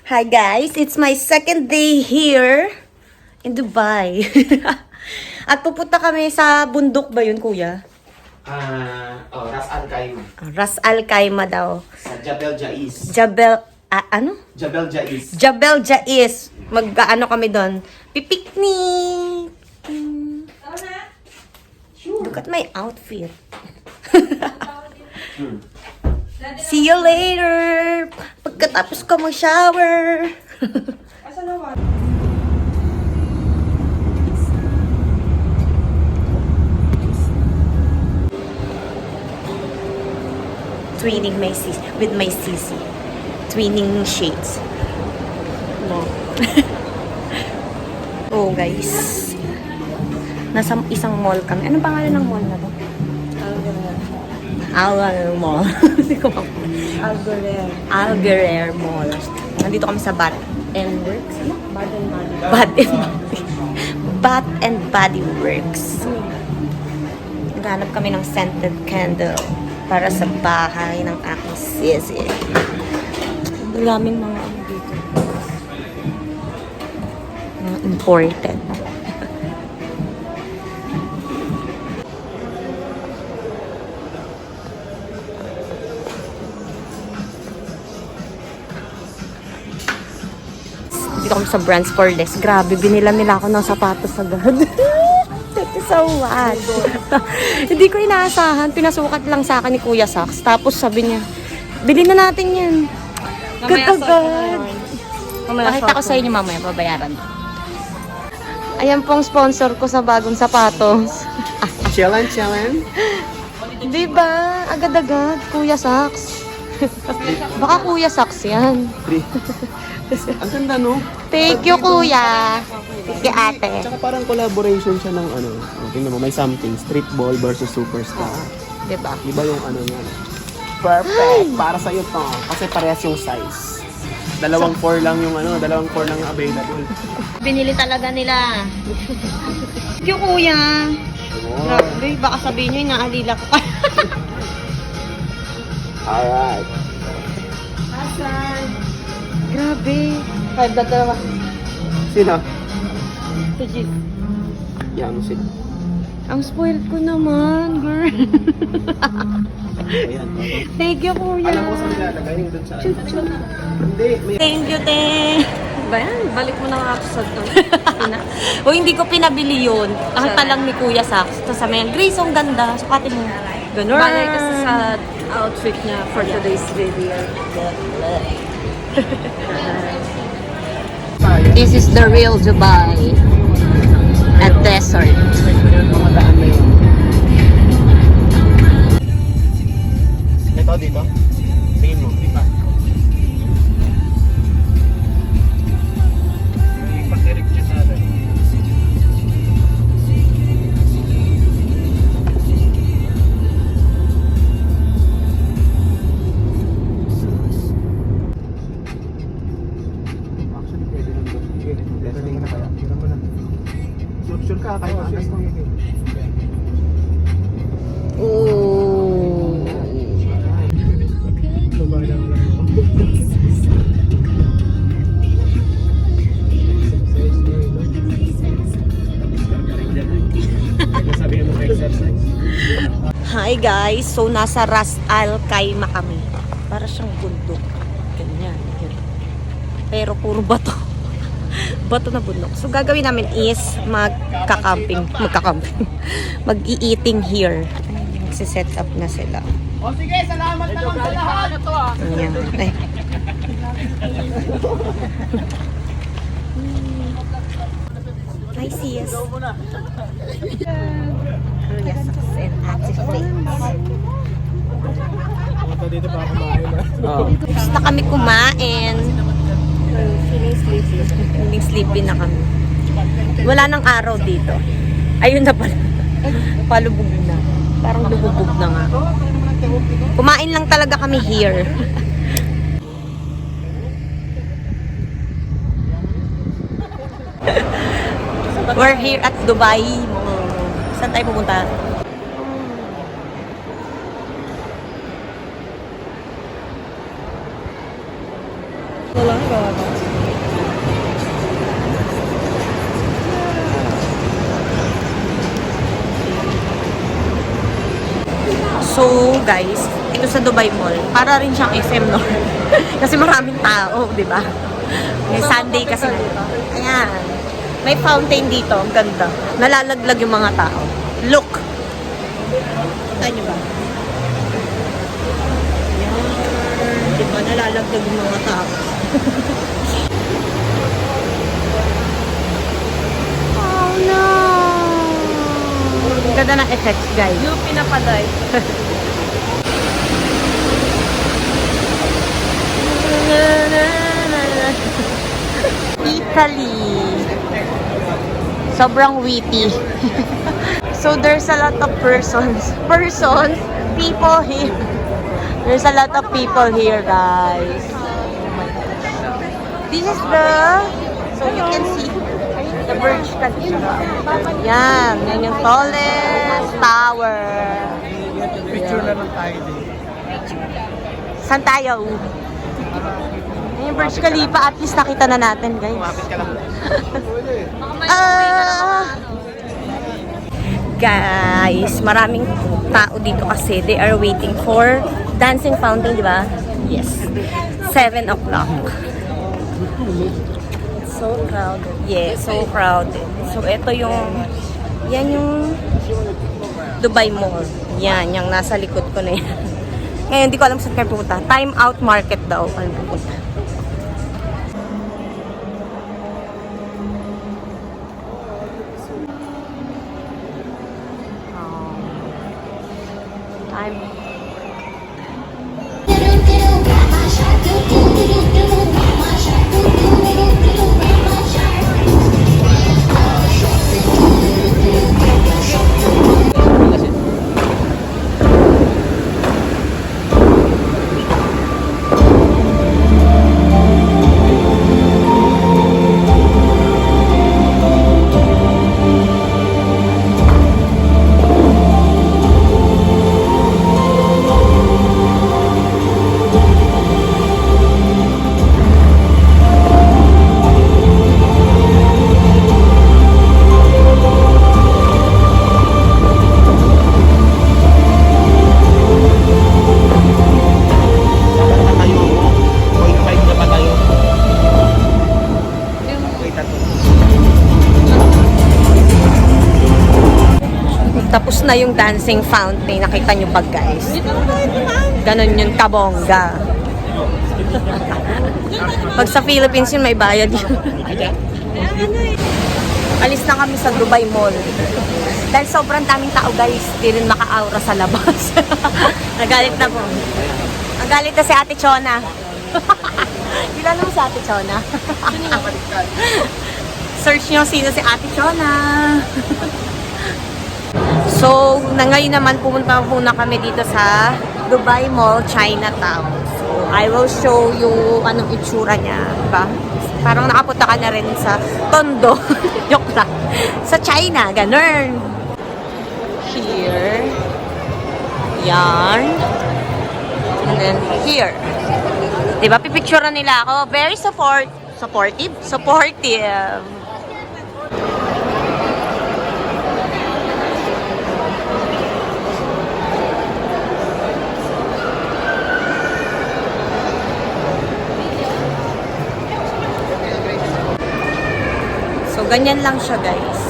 Hi guys, it's my second day here in Dubai. At pupunta kami sa bundok ba yun, kuya? Ras Al Khaimah. Ras Al Khaimah daw. Sa Jabal Jais. Ano? Jabal Jais. Jabal Jais. Mag-ano kami doon? Pipiknik. Look at my outfit. See you later. Pagkatapos ko mag-shower. Twinning my sisi with my sisi. Twinning shades. No. Oh guys. Nasa isang mall kami. Anong pangalan ng mall na to? Algerer Mall. Hindi ko pa. Algerer Mall. Nandito kami sa Bath and Works. Bath and Body Works. Naghanap kami ng scented candle para sa bahay ng aking sisi. Maraming mga ano dito. Mga imported. Dito kami sa Brands for Less. Grabe, binila nila ako ng sapatos agad. Thank you so much. Hindi ko inaasahan. Pinasukat lang sa akin ni Kuya Sax. Tapos sabi niya, bilhin na natin yan. Agad. Pakita ko sa inyo mamaya, babayaran. Ayan pong sponsor ko sa bagong sapatos. Challenge. Diba? Agad-agad, Kuya Sax. Baka Kuya Sax yan. Ang ganda, no? Thank you, Kuya. Thank you, ate. Tsaka parang collaboration siya ng ano. Tingnan mo, may something. Street ball versus superstar. Diba? Diba yung ano niya? Perfect! Para sa'yo to. Kasi parehas yung size. Dalawang 4 lang yung ano, dalawang 4 lang yung available. Binili talaga nila. Thank you, Kuya. Grabe, baka sabihin nyo, inaalila ko. Alright. Grabe. 5 na dalawa. Sino? Si Jeep. Yan mo sila. Ang spoiled ko naman, girl. Ayan. Thank you, Kuya. Alam ko saan nilalagay yung dun sa Hindi, may... Thank you, te. Ba yan? Balik mo na nga ako sa to. O, hindi ko pinabili yun. Nakita lang ni Kuya Sax. Tapos sabi niya, Grace, ang ganda. Sukatin mo. Ganun. Bagay kasi sa outfit niya for today's video. This is the real Dubai. At desert. Mga daan na yun. Ito, dito. Tingin mo, dito. May pag-direct siya sa atin. Actually, pwede lang doon. Sige, pwede na kaya. Tira mo na. Sure ka, kahit angas lang. Oh. Hi guys, so nasa Ras Al Khaimah kami. Para siyang bundok. Ganyan. Pero puro bato. Bato na bundok. So gagawin namin is magka-camping. Mag-i-eating here. Magsiset up na sila. O sige, salamat na lang sa lahat. Ayan. Ay. Hi, sis. Yes, and Ate Flakes. Dito pa kumain na. Tapos na kami kumain. Feeling sleepy. Feeling sleepy na kami. Wala nang araw dito. Ayun na pala. Palubog na. Parang lububog na nga. Kumain lang talaga kami here. We're here at Dubai. Saan tayo pupunta? Wala, gawa So, guys, ito sa Dubai Mall, para rin siyang SM North. Kasi maraming tao, di ba? May Sunday kasi. Ayan. May fountain dito. Ang ganda. Nalalaglag yung mga tao. Look! Kita niyo ba? Ayan. Di ba? Nalalaglag yung mga tao. Oh no! Ang ganda ng effects, guys. Yung pinapaday. Italy. Sobrang witty. So there's a lot of people here. There's a lot of people here, guys. This is so you can see the Burj Khalifa. Yan yung tallest tower. Picture na lang tayo din. Saan tayo? Yung Burj Khalifa, at least nakita na natin, guys. Kumapit ka lang. Guys, maraming tao dito kasi they are waiting for dancing fountain, di ba? Yes. 7 o'clock. So crowded. Yeah, so crowded. So, ito yan yung Dubai Mall. Yan, yung nasa likod ko na yan. Ngayon, hindi ko alam saan kayo pupunta. Time Out Market daw. Ano pupunta? Time. Tapos na yung dancing fountain. Nakita nyo ba, guys? Ganon yun, kabongga. Pag sa Philippines yun, may bayad yun. Alis na kami sa Dubai Mall. Dahil sobrang daming tao, guys. Di rin maka-aura sa labas. Nagalit na po. Nagalit na si Ate Chona. Kilala mo si Ate Chona? Search nyo sino si Ate Chona. So, ngayon naman pumunta muna kami dito sa Dubai Mall, Chinatown. So, I will show you anong itsura niya, diba? Parang nakapunta ka na rin sa Tondo. Yok lang. Sa China, ganun. Here. Yan. And then here. Diba, pipicturean nila ako. Very supportive. So, ganyan lang siya, guys.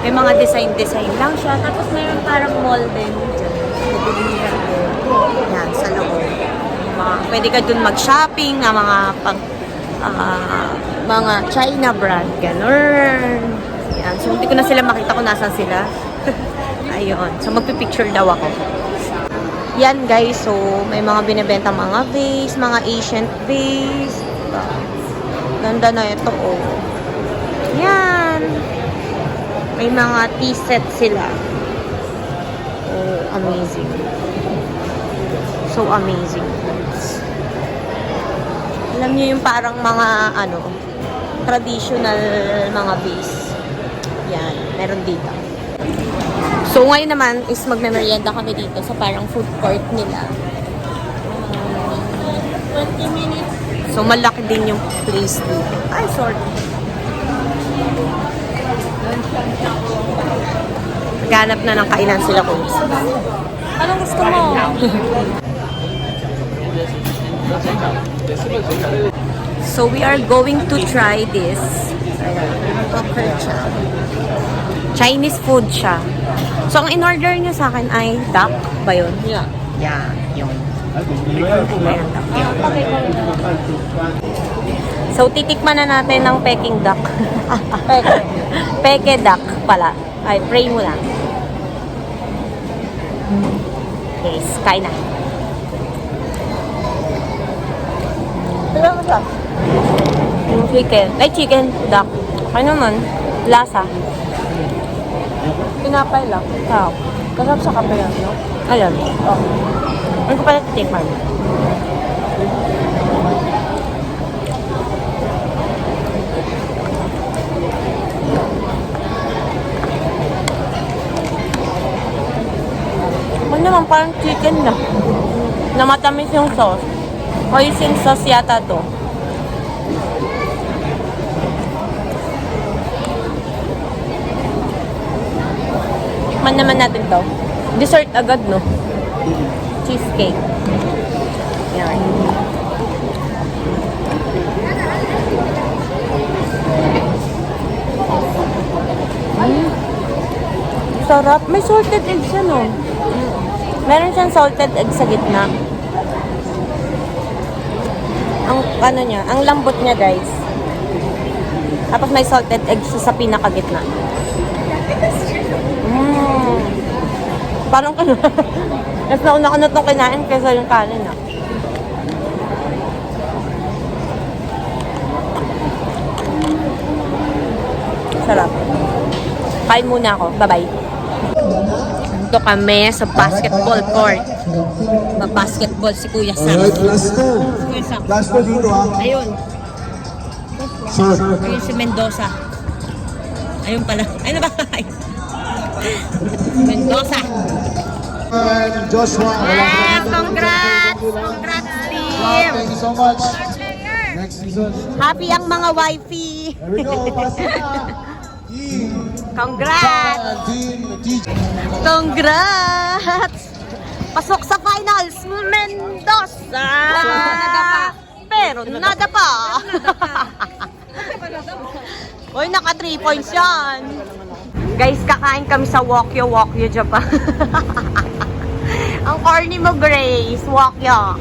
May mga design lang siya. Tapos, mayroon parang mall din. Yan, sa loob. Pwede ka dun mag-shopping na mga China brand. Ganun. Yan. So, hindi ko na sila makita kung nasan sila. Ayun. So, magpipicture daw ako. Yan, guys. So, may mga binibenta mga vase, mga ancient vase. Ganda na ito, oh. Yan. May mga tea set sila. Oh, amazing. So amazing. Alam niyo yung parang mga traditional mga base. Yan, meron dito. So ngayon naman is magme-merienda kami dito sa parang food court nila. 20 minutes. So malaki din yung place dito. Ay, sorry. Ganap na ng kainan sila kung Anong gusto mo? So we are going to try this. Chinese food siya. So ang in-order niya sa akin ay duck ba yun? Yeah. Yeah, yun. Ayan, duck yun. So titikman na natin ng Peking duck. Peke duck pala. Ay, pray mo lang. Yes, kain na. Yung chicken, duck. Okay naman. Lasa. Pinapay lang. Ah, Kasap sa kape yan, no? ayun. Oh. Ano ko pala titikman? Ano naman, parang chicken na. Na matamis yung sauce. Hoisin sauce yata to. Tikman naman natin to. Dessert agad, no? Cheesecake. Yan. Sarap. May salted egg siya, no? Meron siyang salted egg sa gitna. Ang ano niya, ang lambot niya, guys. Tapos may salted egg siya sa pinakagitna. Parang ano. Mas nauna ko na itong kinain kaysa yung kanin, ah. Sarap. Kain muna ako. Bye-bye. Dito kami sa basketball court. Basketball si Kuya Sam. Alright, last two. Kuya Sam. Last two dito ha. Ayun. Sir. Ayun si Mendoza. Ayun pala. Ayun na ba? Mendoza. And Joshua. Yeah, congrats! Congrats, team! Thank you so much. Next season. Happy ang mga wifey! There we go. Basta na. Team. Congrats! And Team DJ. Congrats! Pasok sa finals, Mendoza! Pero nada pa! Uy, naka 3 points yan! Guys, kakain kami sa Wokyo Japan. Ang corny mo, Grace. Wokyo.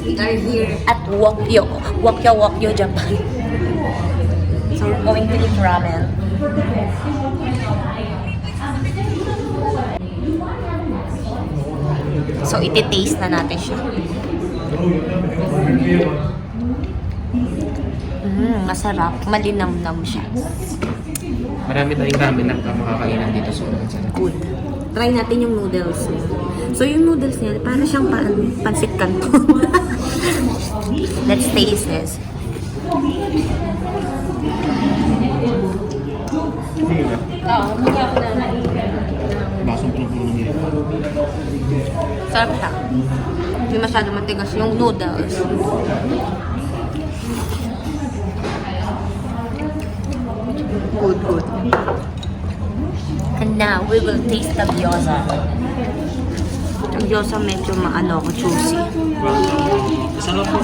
We are here at Wokyo Japan. So we're going to eat ramen. So iti-taste na natin siya. Masarap. Malinamnam siya. Marami tayong ramen na makakainan dito sa Ulan. Good. Try natin yung noodles niya. So yung noodles niya, para siyang pansit canton. Let's taste this. Basong puno-puno niya. Sarap siya. Hindi masyado matigas yung noodles. Good. And now, we will taste the gyoza. Ang gyoza medyo juicy. Salamat po.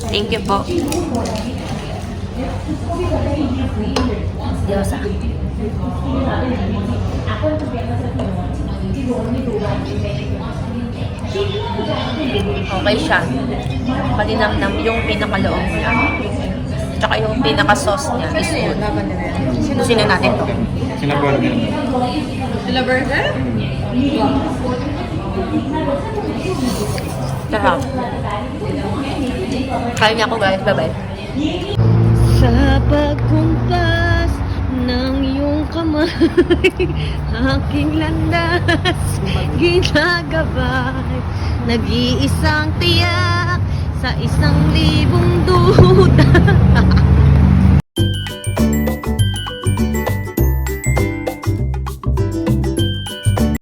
Thank you po. Gyoza. Okay siya. Malinamnam yung pinakaloob niya. Tsaka yung pinaka-sauce niya is good. Sino natin to? Sinaburger. Sila burger? Sarap. Kaya niya ako, guys. Bye-bye. Sa pagkumpas ng iyong kamay, aking landas, ginagabay, nag-iisang tiyak sa 1,000 duda.